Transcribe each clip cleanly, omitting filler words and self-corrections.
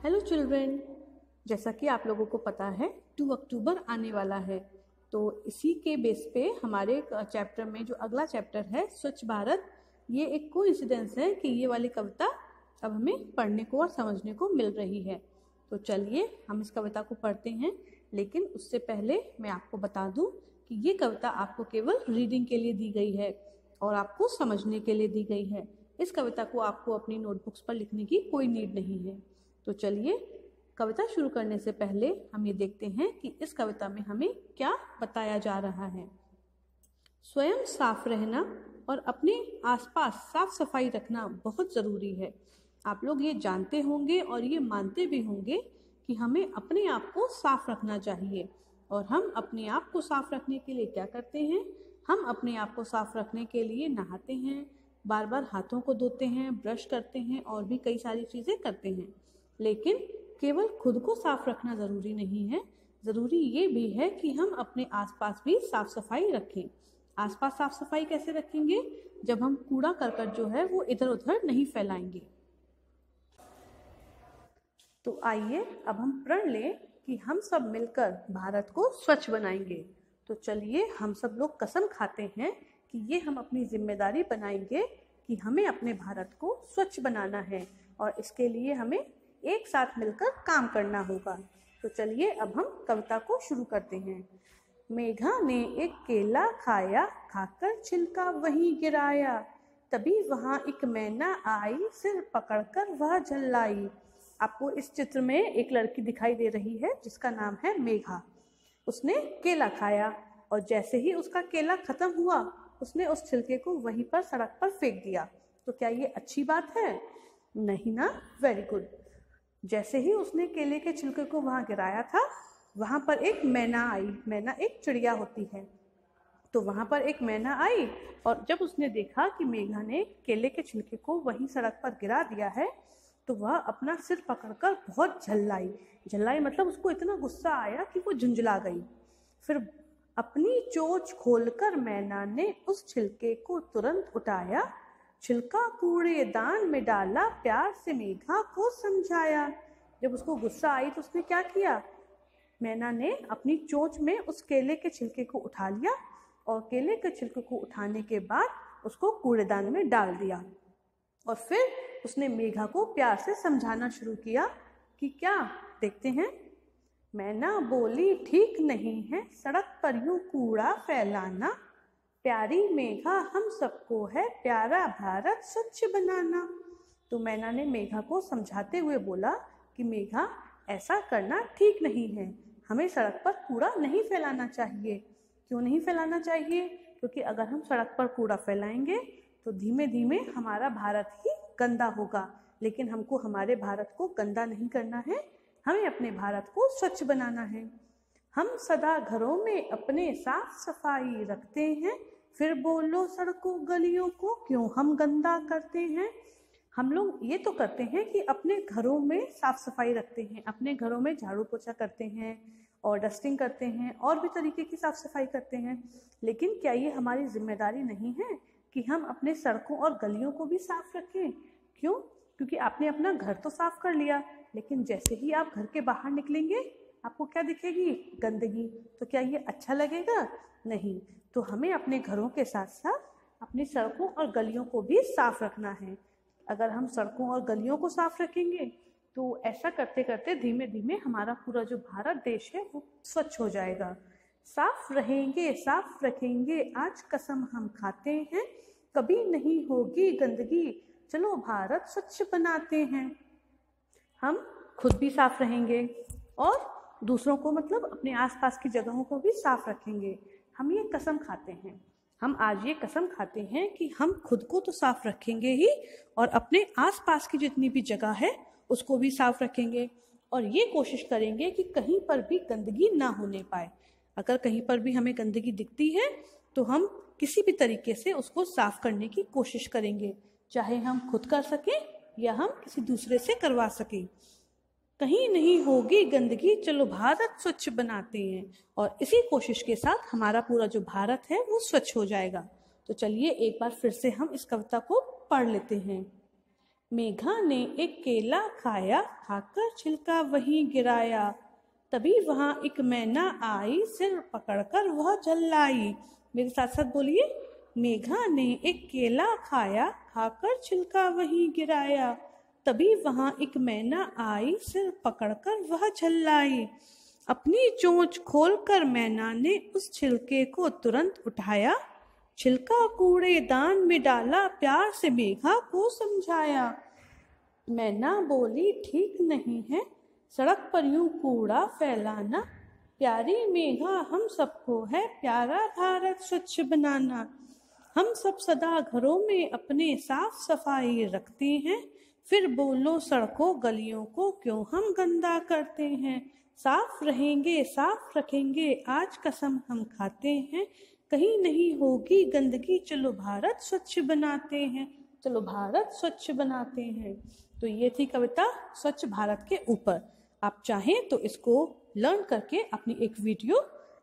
Hello children, जैसा कि आप लोगों को पता है 2 अक्टूबर आने वाला है। तो इसी के बेस पे हमारे चैप्टर में जो अगला चैप्टर है स्वच्छ भारत, ये एक कोइंसिडेंस है कि ये वाली कविता अब हमें पढ़ने को और समझने को मिल रही है। तो चलिए हम इस कविता को पढ़ते हैं, लेकिन उससे पहले मैं आपको बता दूं कि ये कविता आपको केवल रीडिंग के लिए दी गई है और आपको समझने के लिए दी गई है। इस कविता को आपको अपनी नोटबुक्स पर लिखने की कोई नीड नहीं है। तो चलिए कविता शुरू करने से पहले हम ये देखते हैं कि इस कविता में हमें क्या बताया जा रहा है। स्वयं साफ रहना और अपने आसपास साफ सफाई रखना बहुत ज़रूरी है। आप लोग ये जानते होंगे और ये मानते भी होंगे कि हमें अपने आप को साफ रखना चाहिए। और हम अपने आप को साफ रखने के लिए क्या करते हैं? हम अपने आप को साफ रखने के लिए नहाते हैं, बार बार हाथों को धोते हैं, ब्रश करते हैं और भी कई सारी चीज़ें करते हैं। लेकिन केवल खुद को साफ रखना ज़रूरी नहीं है, ज़रूरी ये भी है कि हम अपने आसपास भी साफ सफाई रखें। आसपास साफ सफाई कैसे रखेंगे? जब हम कूड़ा करकट जो है वो इधर उधर नहीं फैलाएंगे। तो आइए अब हम प्रण लें कि हम सब मिलकर भारत को स्वच्छ बनाएंगे। तो चलिए हम सब लोग कसम खाते हैं कि ये हम अपनी जिम्मेदारी बनाएंगे कि हमें अपने भारत को स्वच्छ बनाना है और इसके लिए हमें एक साथ मिलकर काम करना होगा। तो चलिए अब हम कविता को शुरू करते हैं। मेघा ने एक केला खाया, खाकर छिलका वहीं गिराया। तभी वहां एक मैना आई, सिर पकड़कर वह झल्लाई। आपको इस चित्र में एक लड़की दिखाई दे रही है जिसका नाम है मेघा। उसने केला खाया और जैसे ही उसका केला खत्म हुआ उसने उस छिलके को वहीं पर सड़क पर फेंक दिया। तो क्या ये अच्छी बात है? नहीं ना? Very good. जैसे ही उसने केले के छिलके को वहां गिराया था, वहां पर एक मैना आई। मैना एक चिड़िया होती है। तो वहां पर एक मैना आई और जब उसने देखा कि मेघा ने केले के छिलके को वहीं सड़क पर गिरा दिया है, तो वह अपना सिर पकड़कर बहुत झल्लाई मतलब उसको इतना गुस्सा आया कि वो झुंझला गई। फिर अपनी चोंच खोलकर मैना ने उस छिलके को तुरंत उठाया, छिलका कूड़ेदान में डाला, प्यार से मेघा को समझाया। जब उसको गुस्सा आई तो उसने क्या किया? मैना ने अपनी चोंच में उस केले के छिलके को उठा लिया और केले के छिलके को उठाने के बाद उसको कूड़ेदान में डाल दिया। और फिर उसने मेघा को प्यार से समझाना शुरू किया कि क्या? देखते हैं। मैना बोली, ठीक नहीं है सड़क पर यूं कूड़ा फैलाना। प्यारी मेघा, हम सबको है प्यारा भारत स्वच्छ बनाना। तो मैना ने मेघा को समझाते हुए बोला कि मेघा, ऐसा करना ठीक नहीं है, हमें सड़क पर कूड़ा नहीं फैलाना चाहिए। क्यों नहीं फैलाना चाहिए? क्योंकि अगर हम सड़क पर कूड़ा फैलाएंगे तो धीमे धीमे हमारा भारत ही गंदा होगा। लेकिन हमको हमारे भारत को गंदा नहीं करना है, हमें अपने भारत को स्वच्छ बनाना है। हम सदा घरों में अपने साफ सफाई रखते हैं, फिर बोलो सड़कों गलियों को क्यों हम गंदा करते हैं। हम लोग ये तो करते हैं कि अपने घरों में साफ सफाई रखते हैं, अपने घरों में झाड़ू पोछा करते हैं और डस्टिंग करते हैं और भी तरीके की साफ सफाई करते हैं। लेकिन क्या ये हमारी जिम्मेदारी नहीं है कि हम अपने सड़कों और गलियों को भी साफ रखें? क्यों? क्योंकि आपने अपना घर तो साफ कर लिया, लेकिन जैसे ही आप घर के बाहर निकलेंगे आपको क्या दिखेगी? गंदगी। तो क्या ये अच्छा लगेगा? नहीं। तो हमें अपने घरों के साथ साथ अपनी सड़कों और गलियों को भी साफ रखना है। अगर हम सड़कों और गलियों को साफ रखेंगे तो ऐसा करते करते धीमे धीमे हमारा पूरा जो भारत देश है वो स्वच्छ हो जाएगा। साफ रहेंगे, साफ रखेंगे, आज कसम हम खाते हैं, कभी नहीं होगी गंदगी, चलो भारत स्वच्छ बनाते हैं। हम खुद भी साफ रहेंगे और दूसरों को मतलब अपने आसपास की जगहों को भी साफ रखेंगे। हम ये कसम खाते हैं, हम आज ये कसम खाते हैं कि हम खुद को तो साफ रखेंगे ही और अपने आसपास की जितनी भी जगह है उसको भी साफ रखेंगे और ये कोशिश करेंगे कि कहीं पर भी गंदगी ना होने पाए। अगर कहीं पर भी हमें गंदगी दिखती है तो हम किसी भी तरीके से उसको साफ करने की कोशिश करेंगे, चाहे हम खुद कर सकें या हम किसी दूसरे से करवा सकें। कहीं नहीं होगी गंदगी, चलो भारत स्वच्छ बनाते हैं। और इसी कोशिश के साथ हमारा पूरा जो भारत है वो स्वच्छ हो जाएगा। तो चलिए एक बार फिर से हम इस कविता को पढ़ लेते हैं। मेघा ने एक केला खाया, खाकर छिलका वहीं गिराया। तभी वहां एक मैना आई, सिर पकड़कर वह चिल्लाई। मेरे साथ साथ बोलिए, मेघा ने एक केला खाया, खाकर छिलका वहीं गिराया। तभी वहां एक मैना आई, सिर पकड़कर वह चिल्लाई। अपनी चोंच खोलकर मैना ने उस छिलके को तुरंत उठाया, छिलका कूड़ेदान में डाला, प्यार से मेघा को समझाया। मैना बोली, ठीक नहीं है सड़क पर यूं कूड़ा फैलाना। प्यारी मेघा, हम सबको है प्यारा भारत स्वच्छ बनाना। हम सब सदा घरों में अपने साफ सफाई रखते हैं, फिर बोलो सड़कों गलियों को क्यों हम गंदा करते हैं। साफ रहेंगे साफ रखेंगे आज कसम हम खाते हैं, कहीं नहीं होगी गंदगी, चलो भारत स्वच्छ बनाते हैं, चलो भारत स्वच्छ बनाते हैं। तो ये थी कविता स्वच्छ भारत के ऊपर। आप चाहें तो इसको लर्न करके अपनी एक वीडियो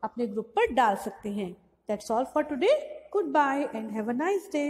अपने ग्रुप पर डाल सकते हैं। That's all for today. Goodbye and have a nice day.